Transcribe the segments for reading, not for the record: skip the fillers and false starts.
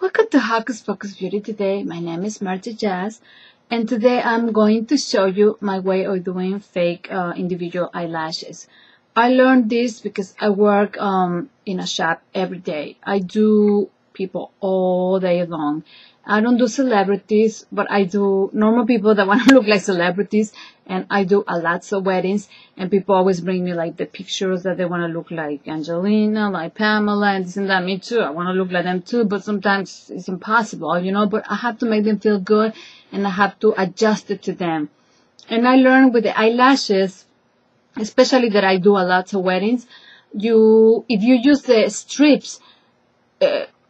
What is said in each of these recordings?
Welcome to Hocus Pocus Beauty today. My name is Marta Jazz, and today I'm going to show you my way of doing fake individual eyelashes. I learned this because I work in a shop every day. I do people all day long. I don't do celebrities, but I do normal people that want to look like celebrities, and I do a lots of weddings, and people always bring me like the pictures that they want to look like Angelina, like Pamela, and this and that. Me too. I want to look like them too, but sometimes it's impossible, but I have to make them feel good, and I have to adjust it to them. And I learned with the eyelashes, especially that I do a lot of weddings, if you use the strips,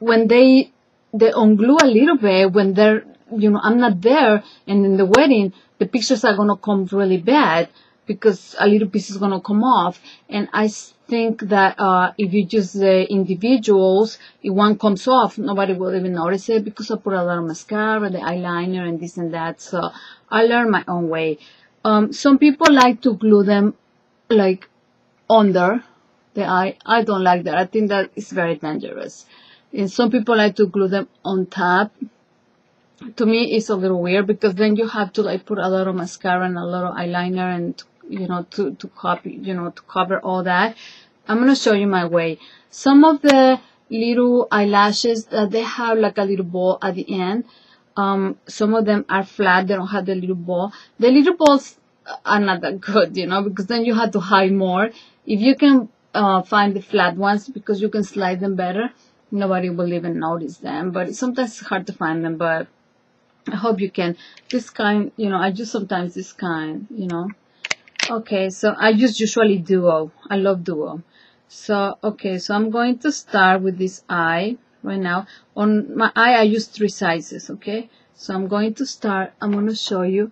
when they unglue a little bit when they're, I'm not there, and in the wedding, the pictures are going to come really bad because a little piece is going to come off. And I think that if you use the individuals, if one comes off, nobody will even notice it because I put a lot of mascara, the eyeliner, and this and that. So I learned my own way. Some people like to glue them like under the eye. I don't like that. I think that is very dangerous. And some people like to glue them on top. To me, it's a little weird because then you have to like put a lot of mascara and a lot of eyeliner and to copy, to cover all that. I'm gonna show you my way. Some of the little eyelashes they have like a little ball at the end. Some of them are flat. They don't have the little ball. The little balls are not that good, because then you have to hide more. If you can find the flat ones because you can slide them better, nobody will even notice them. But sometimes it's hard to find them, but I hope you can. This kind, I use sometimes this kind, Okay, so I use usually duo. I love duo. So, okay, so I'm going to start with this eye right now. On my eye, I use 3 sizes, okay? So I'm going to start. I'm going to show you.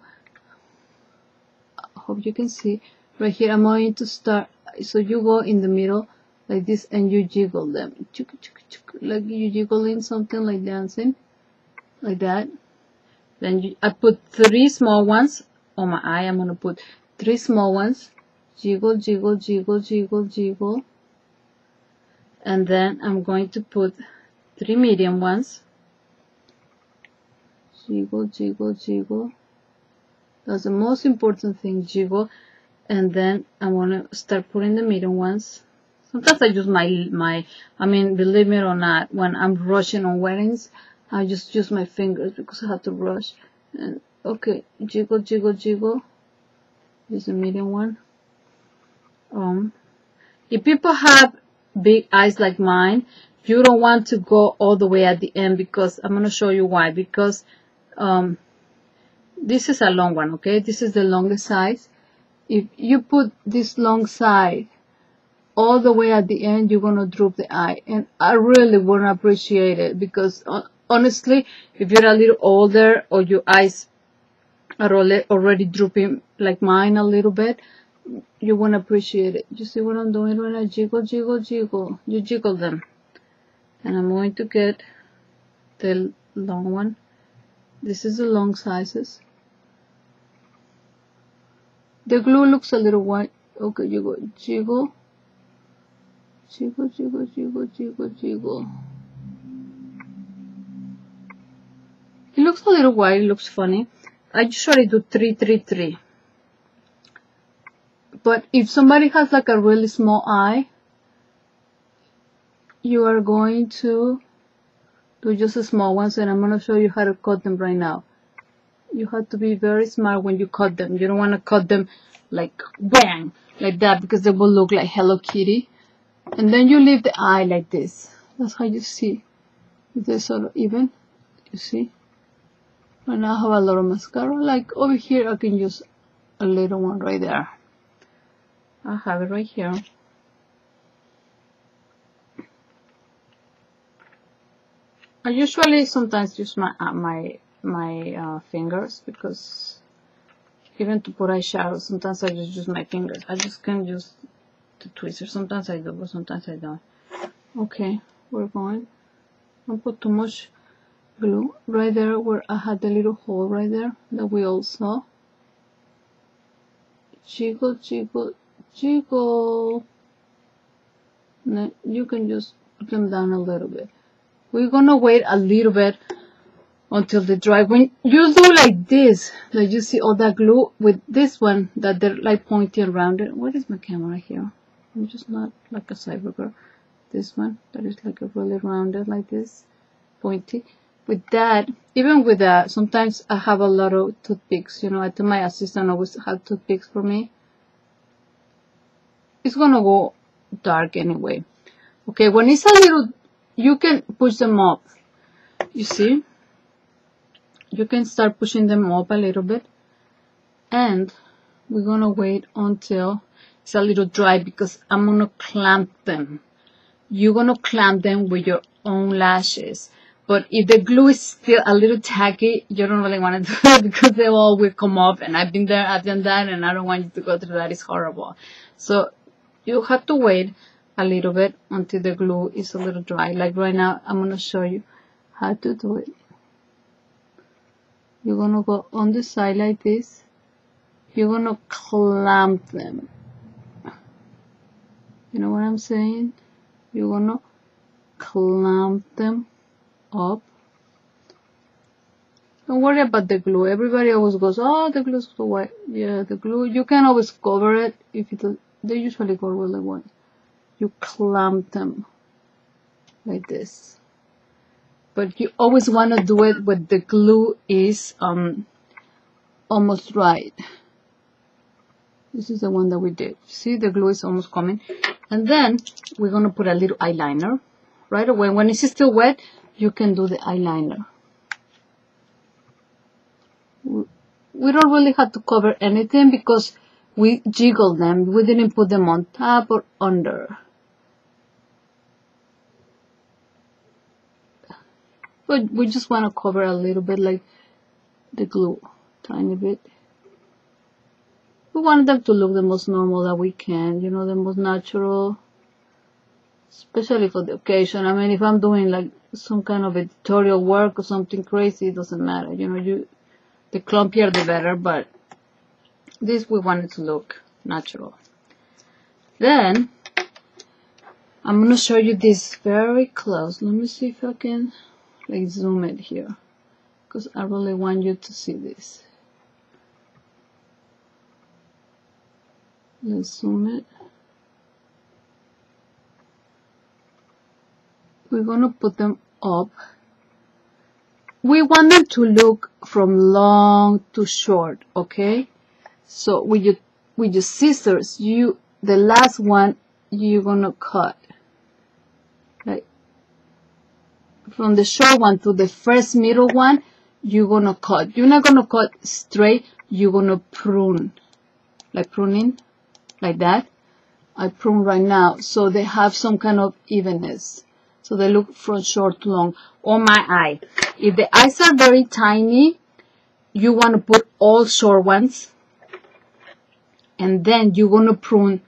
I hope you can see. Right here, I'm going to start. So you go in the middle like this and you jiggle them. Like you jiggling something like dancing. Like that. Then I put 3 small ones on my eye. I'm going to put 3 small ones. Jiggle, jiggle, jiggle, jiggle, jiggle. And then I'm going to put 3 medium ones. Jiggle, jiggle, jiggle. That's the most important thing, jiggle. And then I want to start putting the medium ones. Sometimes I use believe me or not, when I'm rushing on weddings, I just use my fingers because I have to rush. And okay, jiggle, jiggle, jiggle. This is a medium one. If people have big eyes like mine, you don't want to go all the way at the end because I'm going to show you why. Because this is a long one, okay? This is the longest size. If you put this long side all the way at the end, you're going to droop the eye. And I really wouldn't appreciate it because honestly, if you're a little older or your eyes are already drooping like mine a little bit, you won't appreciate it. You see what I'm doing when I jiggle, jiggle, jiggle? You jiggle them. And I'm going to get the long one. This is the long sizes. The glue looks a little white. Okay, you go jiggle. Jiggle, jiggle, jiggle, jiggle, jiggle. It looks a little white. It looks funny. I usually do 3, 3, 3. But if somebody has like a really small eye, you are going to do just the small ones, and I'm going to show you how to cut them right now. You have to be very smart when you cut them. You don't want to cut them like bang, like that, because they will look like Hello Kitty. And then you leave the eye like this. That's how you see. They're sort of even. You see? And I have a lot of mascara. Like over here, I can use a little one right there. I have it right here. I usually sometimes use my fingers because even to put eyeshadow, sometimes I just use my fingers. I just can't use the tweezer. Sometimes I do, but sometimes I don't. Okay, we're going. Don't put too much glue right there where I had the little hole right there that we all saw. Jiggle, jiggle, jiggle. And then you can just put them down a little bit. We're gonna wait a little bit until they dry. When you do like this, like you see all that glue with this one that they're like pointy and rounded. What is my camera here? I'm just not like a cyber girl. This one that is like a really rounded like this, pointy. With that, even with that, sometimes I have a lot of toothpicks. You know, I tell my assistant always have toothpicks for me. It's gonna go dark anyway. Okay, when it's a little, you can push them up. You see? You can start pushing them up a little bit. And we're gonna wait until it's a little dry because I'm gonna clamp them. You're gonna clamp them with your own lashes. But if the glue is still a little tacky, you don't really want to do that because they all will come off. And I've been there, I've done that, and I don't want you to go through that. It's horrible. So you have to wait a little bit until the glue is a little dry. Like right now, I'm going to show you how to do it. You're going to go on the side like this. You're going to clamp them. You know what I'm saying? You're going to clamp them up. Don't worry about the glue. Everybody always goes, oh, the glue's so white. Yeah, the glue, you can always cover it. If it, they usually go really white. You clamp them like this. But you always want to do it when the glue is almost right. This is the one that we did. See, the glue is almost coming. And then we're going to put a little eyeliner right away. When it's still wet, you can do the eyeliner. We don't really have to cover anything because we jiggled them. We didn't put them on top or under. But we just want to cover a little bit like the glue, tiny bit. We want them to look the most normal that we can, you know, the most natural, especially for the occasion. I mean, if I'm doing like some kind of editorial work or something crazy, it doesn't matter, you know, the clumpier the better, but this we want it to look natural. Then, I'm going to show you this very close. Let me see if I can like zoom it here, because I really want you to see this. Let's zoom it. We're going to put them up. We want them to look from long to short, okay? So with your scissors, the last one you're gonna cut, like from the short one to the first middle one, you're gonna cut. You're not gonna cut straight. You're gonna prune, like pruning, like that. I prune right now, so they have some kind of evenness. So they look from short to long. On my eye, if the eyes are very tiny, you want to put all short ones. And then you're going to prune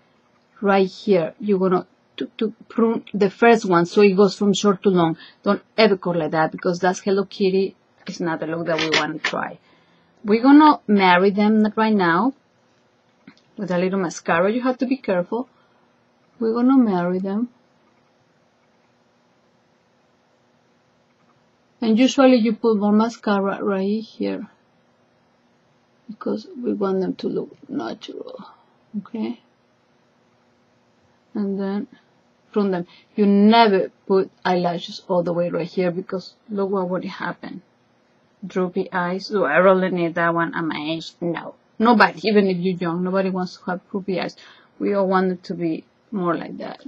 right here. You're going to prune the first one so it goes from short to long. Don't ever go like that because that's Hello Kitty. It's not the look that we want to try. We're going to marry them right now with a little mascara. You have to be careful. We're going to marry them. And usually you put more mascara right here because we want them to look natural, okay? And then from them, you never put eyelashes all the way right here because look what would happen. Droopy eyes. Do I really need that one at my age? No. Nobody, even if you're young, nobody wants to have droopy eyes. We all want it to be more like that.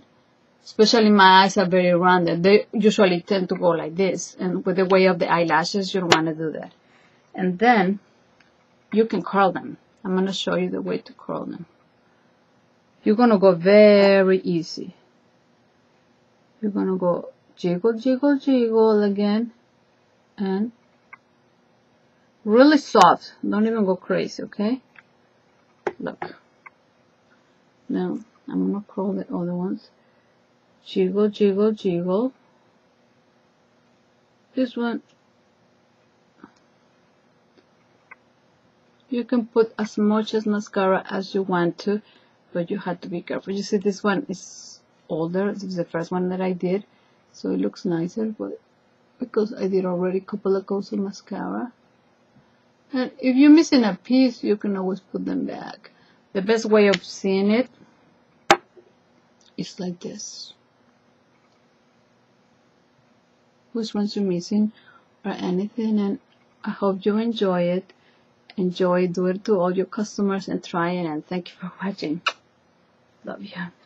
Especially my eyes are very rounded. They usually tend to go like this. And with the way of the eyelashes, you don't want to do that. And then you can curl them. I'm going to show you the way to curl them. You're going to go very easy. You're going to go jiggle, jiggle, jiggle again. And really soft. Don't even go crazy, okay? Look. Now, I'm going to curl the other ones. Jiggle, jiggle, jiggle. This one, you can put as much as mascara as you want to, but you have to be careful. You see, this one is older. This is the first one that I did, so it looks nicer, but because I did already a couple of coats of mascara. And if you're missing a piece, you can always put them back. The best way of seeing it is like this. Which ones you're missing or anything, and I hope you enjoy it. Enjoy, do it to all your customers and try it, and thank you for watching. Love you.